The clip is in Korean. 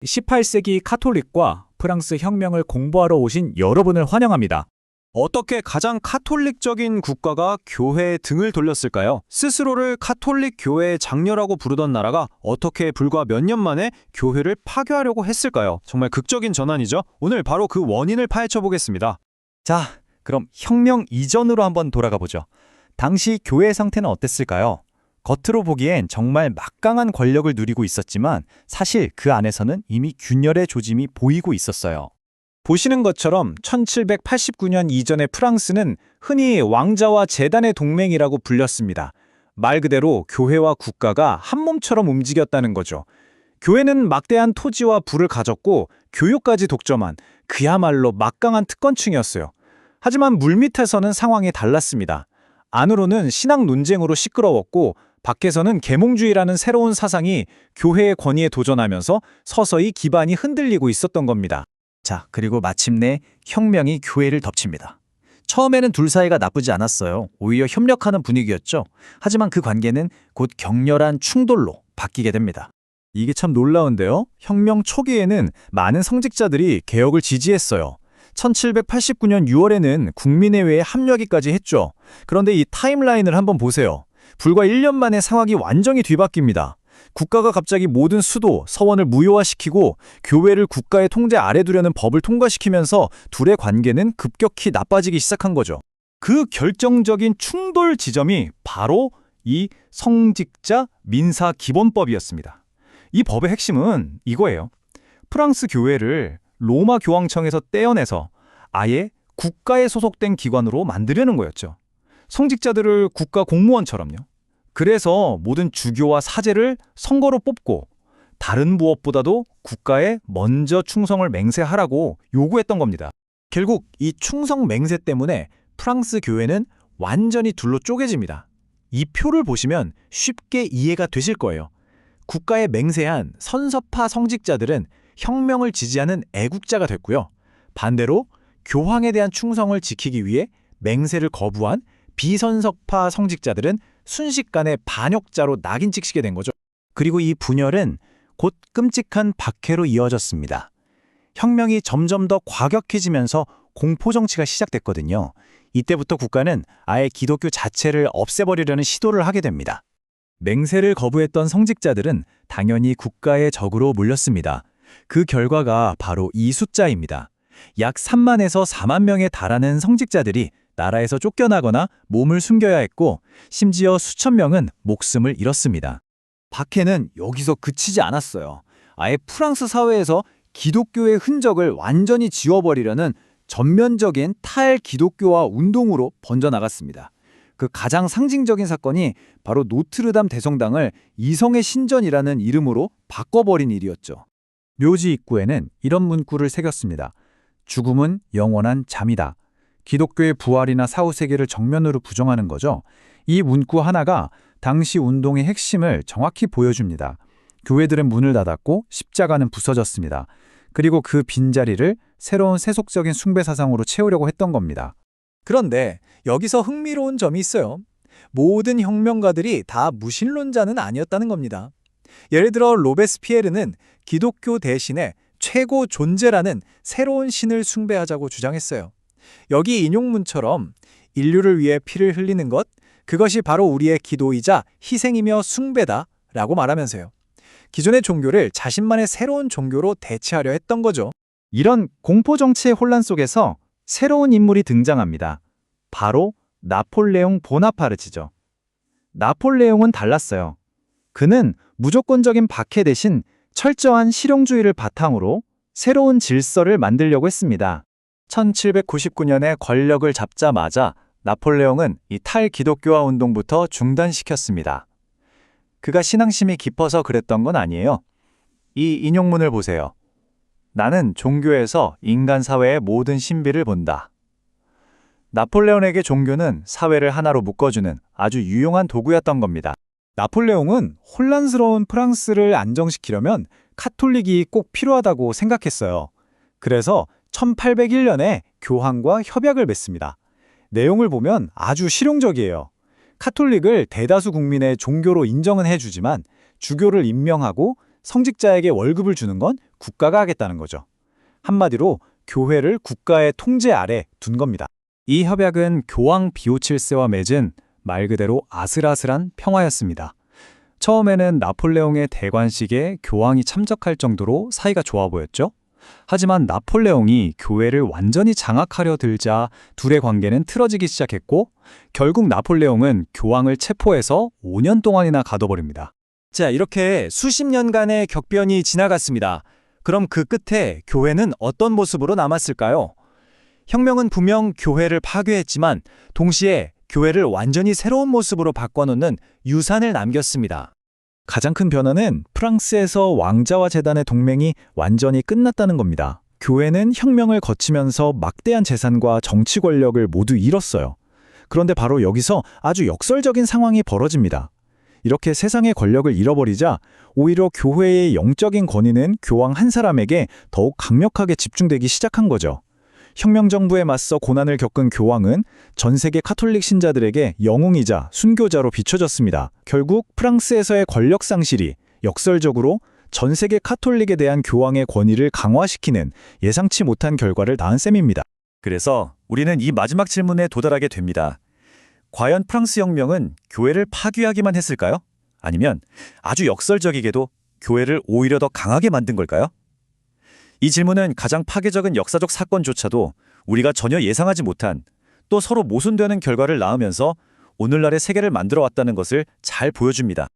18세기 카톨릭과 프랑스 혁명을 공부하러 오신 여러분을 환영합니다. 어떻게 가장 카톨릭적인 국가가 교회에 등을 돌렸을까요? 스스로를 카톨릭 교회의 장녀라고 부르던 나라가 어떻게 불과 몇 년 만에 교회를 파괴하려고 했을까요? 정말 극적인 전환이죠. 오늘 바로 그 원인을 파헤쳐 보겠습니다. 자, 그럼 혁명 이전으로 한번 돌아가 보죠. 당시 교회 상태는 어땠을까요? 겉으로 보기엔 정말 막강한 권력을 누리고 있었지만 사실 그 안에서는 이미 균열의 조짐이 보이고 있었어요. 보시는 것처럼 1789년 이전의 프랑스는 흔히 왕자와 제단의 동맹이라고 불렸습니다. 말 그대로 교회와 국가가 한 몸처럼 움직였다는 거죠. 교회는 막대한 토지와 부를 가졌고 교육까지 독점한 그야말로 막강한 특권층이었어요. 하지만 물밑에서는 상황이 달랐습니다. 안으로는 신학 논쟁으로 시끄러웠고 밖에서는 계몽주의라는 새로운 사상이 교회의 권위에 도전하면서 서서히 기반이 흔들리고 있었던 겁니다. 자, 그리고 마침내 혁명이 교회를 덮칩니다. 처음에는 둘 사이가 나쁘지 않았어요. 오히려 협력하는 분위기였죠. 하지만 그 관계는 곧 격렬한 충돌로 바뀌게 됩니다. 이게 참 놀라운데요. 혁명 초기에는 많은 성직자들이 개혁을 지지했어요. 1789년 6월에는 국민의회에 합류하기까지 했죠. 그런데 이 타임라인을 한번 보세요. 불과 1년 만에 상황이 완전히 뒤바뀝니다. 국가가 갑자기 모든 수도, 서원을 무효화시키고 교회를 국가의 통제 아래 두려는 법을 통과시키면서 둘의 관계는 급격히 나빠지기 시작한 거죠. 그 결정적인 충돌 지점이 바로 이 성직자 민사 기본법이었습니다. 이 법의 핵심은 이거예요. 프랑스 교회를 로마 교황청에서 떼어내서 아예 국가에 소속된 기관으로 만들려는 거였죠. 성직자들을 국가 공무원처럼요. 그래서 모든 주교와 사제를 선거로 뽑고 다른 무엇보다도 국가에 먼저 충성을 맹세하라고 요구했던 겁니다. 결국 이 충성 맹세 때문에 프랑스 교회는 완전히 둘로 쪼개집니다. 이 표를 보시면 쉽게 이해가 되실 거예요. 국가에 맹세한 선서파 성직자들은 혁명을 지지하는 애국자가 됐고요. 반대로 교황에 대한 충성을 지키기 위해 맹세를 거부한 비선서파 성직자들은 순식간에 반역자로 낙인 찍히게 된 거죠. 그리고 이 분열은 곧 끔찍한 박해로 이어졌습니다. 혁명이 점점 더 과격해지면서 공포정치가 시작됐거든요. 이때부터 국가는 아예 기독교 자체를 없애버리려는 시도를 하게 됩니다. 맹세를 거부했던 성직자들은 당연히 국가의 적으로 몰렸습니다. 그 결과가 바로 이 숫자입니다. 약 3만에서 4만 명에 달하는 성직자들이 나라에서 쫓겨나거나 몸을 숨겨야 했고 심지어 수천 명은 목숨을 잃었습니다. 박해는 여기서 그치지 않았어요. 아예 프랑스 사회에서 기독교의 흔적을 완전히 지워버리려는 전면적인 탈기독교화 운동으로 번져나갔습니다. 그 가장 상징적인 사건이 바로 노트르담 대성당을 이성의 신전이라는 이름으로 바꿔버린 일이었죠. 묘지 입구에는 이런 문구를 새겼습니다. 죽음은 영원한 잠이다. 기독교의 부활이나 사후세계를 정면으로 부정하는 거죠. 이 문구 하나가 당시 운동의 핵심을 정확히 보여줍니다. 교회들은 문을 닫았고 십자가는 부서졌습니다. 그리고 그 빈자리를 새로운 세속적인 숭배 사상으로 채우려고 했던 겁니다. 그런데 여기서 흥미로운 점이 있어요. 모든 혁명가들이 다 무신론자는 아니었다는 겁니다. 예를 들어 로베스피에르는 기독교 대신에 최고 존재라는 새로운 신을 숭배하자고 주장했어요. 여기 인용문처럼 인류를 위해 피를 흘리는 것, 그것이 바로 우리의 기도이자 희생이며 숭배다 라고 말하면서요. 기존의 종교를 자신만의 새로운 종교로 대체하려 했던 거죠. 이런 공포정치의 혼란 속에서 새로운 인물이 등장합니다. 바로 나폴레옹 보나파르트죠. 나폴레옹은 달랐어요. 그는 무조건적인 박해 대신 철저한 실용주의를 바탕으로 새로운 질서를 만들려고 했습니다. 1799년에 권력을 잡자마자 나폴레옹은 이 탈기독교화 운동부터 중단시켰습니다. 그가 신앙심이 깊어서 그랬던 건 아니에요. 이 인용문을 보세요. 나는 종교에서 인간 사회의 모든 신비를 본다. 나폴레옹에게 종교는 사회를 하나로 묶어주는 아주 유용한 도구였던 겁니다. 나폴레옹은 혼란스러운 프랑스를 안정시키려면 카톨릭이 꼭 필요하다고 생각했어요. 그래서 1801년에 교황과 협약을 맺습니다. 내용을 보면 아주 실용적이에요. 카톨릭을 대다수 국민의 종교로 인정은 해주지만 주교를 임명하고 성직자에게 월급을 주는 건 국가가 하겠다는 거죠. 한마디로 교회를 국가의 통제 아래 둔 겁니다. 이 협약은 교황 비오 7세와 맺은 말 그대로 아슬아슬한 평화였습니다. 처음에는 나폴레옹의 대관식에 교황이 참석할 정도로 사이가 좋아 보였죠. 하지만 나폴레옹이 교회를 완전히 장악하려 들자 둘의 관계는 틀어지기 시작했고 결국 나폴레옹은 교황을 체포해서 5년 동안이나 가둬버립니다. 자, 이렇게 수십 년간의 격변이 지나갔습니다. 그럼 그 끝에 교회는 어떤 모습으로 남았을까요? 혁명은 분명 교회를 파괴했지만 동시에 교회를 완전히 새로운 모습으로 바꿔놓는 유산을 남겼습니다. 가장 큰 변화는 프랑스에서 왕자와 재단의 동맹이 완전히 끝났다는 겁니다. 교회는 혁명을 거치면서 막대한 재산과 정치 권력을 모두 잃었어요. 그런데 바로 여기서 아주 역설적인 상황이 벌어집니다. 이렇게 세상의 권력을 잃어버리자 오히려 교회의 영적인 권위는 교황 한 사람에게 더욱 강력하게 집중되기 시작한 거죠. 혁명정부에 맞서 고난을 겪은 교황은 전 세계 카톨릭 신자들에게 영웅이자 순교자로 비춰졌습니다. 결국 프랑스에서의 권력 상실이 역설적으로 전 세계 카톨릭에 대한 교황의 권위를 강화시키는 예상치 못한 결과를 낳은 셈입니다. 그래서 우리는 이 마지막 질문에 도달하게 됩니다. 과연 프랑스 혁명은 교회를 파괴하기만 했을까요? 아니면 아주 역설적이게도 교회를 오히려 더 강하게 만든 걸까요? 이 질문은 가장 파괴적인 역사적 사건조차도 우리가 전혀 예상하지 못한 또 서로 모순되는 결과를 낳으면서 오늘날의 세계를 만들어 왔다는 것을 잘 보여줍니다.